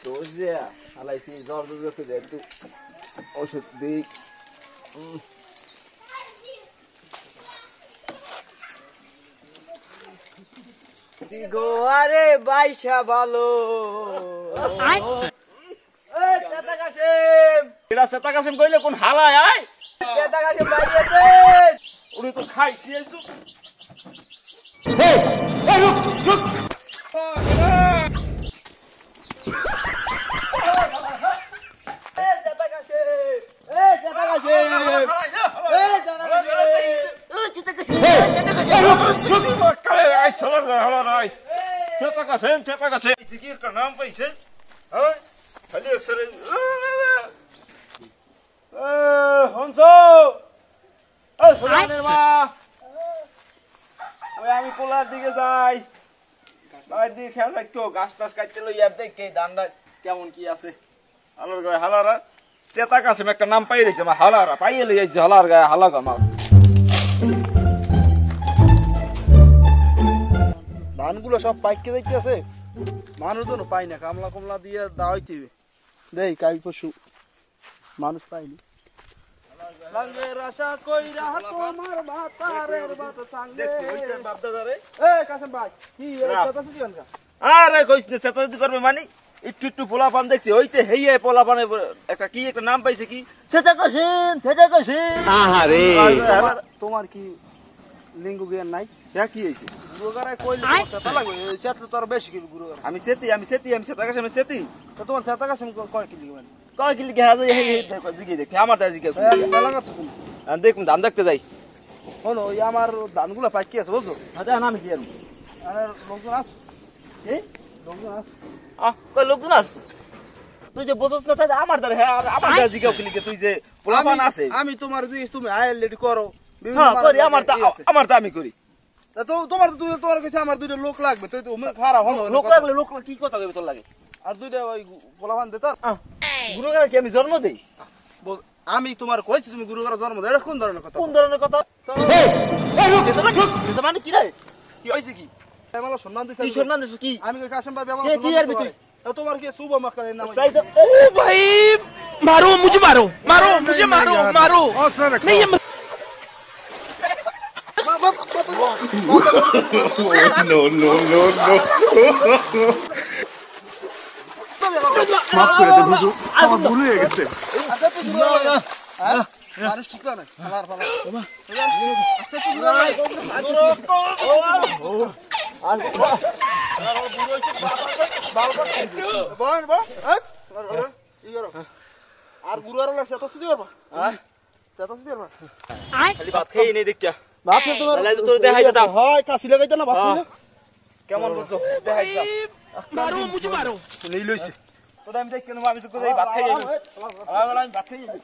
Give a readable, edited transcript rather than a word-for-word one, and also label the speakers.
Speaker 1: দোষ যে আলাইছি জ্বর করতে দে একটু ওষুধ দিই। গো আরে বাইশা ভালো চেতা কাশেম এটা চেতা কাশেম কইলে কোন হালায় আয় চেতা কাশেম বাইরে দে উনি তো খাইছি একটু এই রুক রুক চেতা কাশেম চেতা কাশেম চেতা কাশেম এই চলো হলো নাই চেতা কাশেম জিকির কা নাম পাইছে হ্যাঁ খালি একসারে হনসো এই সোনানের মা ওই আমি কোলার দিকে যাই বাইরে দিকে খেয়াল রাখো গাছ টাছ কাটতে লই আর দেখে ধানটা কেমন কি আছে আলোর গায়ে হালারা চেতা কাশেম একটা নাম পাই রইছে মা হালারা পাইয়ে লই যাইছে হালার গায়ে হালা গামা ধানগুলো সব পাইকে দেখতে আছে মানুষ তো পাই না কামলা কমলা দিয়ে দাওয়াইতে দেই কাল পশু মানুষ পাইনি লাঙ্গের আশা কইরা তোমার মাতারের বাত সঙ্গে দেখো ওইটা বাপ দাদা রে এই কাশেম ভাই কি কথা শুনি আনকা আরে কইছ না চেতাদি করবে মানে একটু একটু পোলাপান দেখছি ওইতে হেইয়ে পোলাপানে একটা কি একটা নাম পাইছে কি চেতা কাশেম আহারে তোমার কি লিঙ্গ জ্ঞান নাই কে কি হইছে গুরুগারে কইলে চেতা লাগবে চেতা তোর বেশি কি গুরুগার আমি চেতা কাশেম তো তোমার চেতা কাশেম কয় কি লিখবেন কয় কি লিখে হাজে এই দেখো জিগে দেখি আমার তাই জিগে মেলা কাছে কোন দেখুন ধান দেখতে যাই হলো ওই আমার ধানগুলো পাকি আছে বুঝছো আচ্ছা নাম কি আরে লোকজন আছে এই লোকজন আছে কই লোকজন আছে তুই যে বুঝছ না তাই আমার দারে হ্যাঁ আমার দারে জিগাও কি লিখে তুই যে পোলাপান আছে আমি তোমার জিনিস তুমি আইল লেডি করো হ্যাঁ করি আমার তা আমি করি তো তোমার কাছে আমার দুইটা লোক লাগবে তুই তো খারাপ হলো লোক লাগলে লোক কি কথা কইবে তোর লাগে আর দুইটা ওই পোলাপান দে তোর গুরুগারে কি আমি জন্ম দেই আমি তোমার কইছি তুমি গুরুগারে জন্ম দেই এটা কোন ধরনের কথা এই মানে কি রে কি হইছে কি আমাকে সম্মান দিছ কি সম্মান দিছ কি আমি কই কাশেম ভাই আমাকে কি আর তুই তোমার কি শুভ মক্কালের নাম ও ভাই মারো মুঝে মারো नहीं no মাফ করে দে বুঝু আমার ভুল হয়ে গেছে আচ্ছা তুই মানুষ ঠিক না হালার ফালা আচ্ছা তুই আর বুড়ো হইছে বাল করতে বল ই করো আর গুরুয়ার লাগছে এত সিধি করবা হ্যাঁ এত সিধি করবা খালি ভাত খেয়ে নেই দেখিয়া ভাত খেয়ে তোমার লাইলে তোর দেখাই দাও হয় কাশি লাগাইতা না ভাত খেয়ে কেমন বুঝছো দেখাই দাও মারো নেই লইছে তোরা আমি দেখ কেন আমি তো ভাত খেয়ে যাই আমি ভাত খেয়ে যাই